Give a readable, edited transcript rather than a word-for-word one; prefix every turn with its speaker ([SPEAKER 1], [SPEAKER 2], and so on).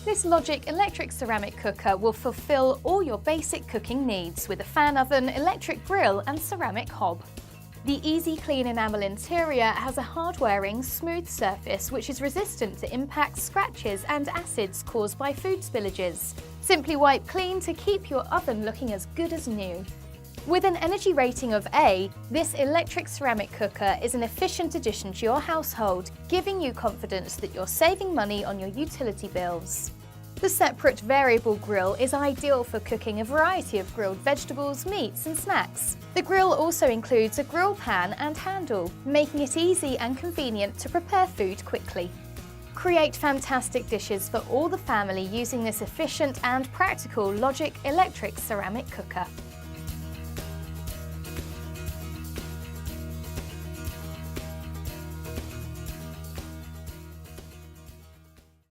[SPEAKER 1] This Logik electric ceramic cooker will fulfill all your basic cooking needs with a fan oven, electric grill and ceramic hob. The easy clean enamel interior has a hard-wearing, smooth surface which is resistant to impacts, scratches and acids caused by food spillages. Simply wipe clean to keep your oven looking as good as new. With an energy rating of A, this electric ceramic cooker is an efficient addition to your household, giving you confidence that you're saving money on your utility bills. The separate variable grill is ideal for cooking a variety of grilled vegetables, meats and snacks. The grill also includes a grill pan and handle, making it easy and convenient to prepare food quickly. Create fantastic dishes for all the family using this efficient and practical Logik electric ceramic cooker.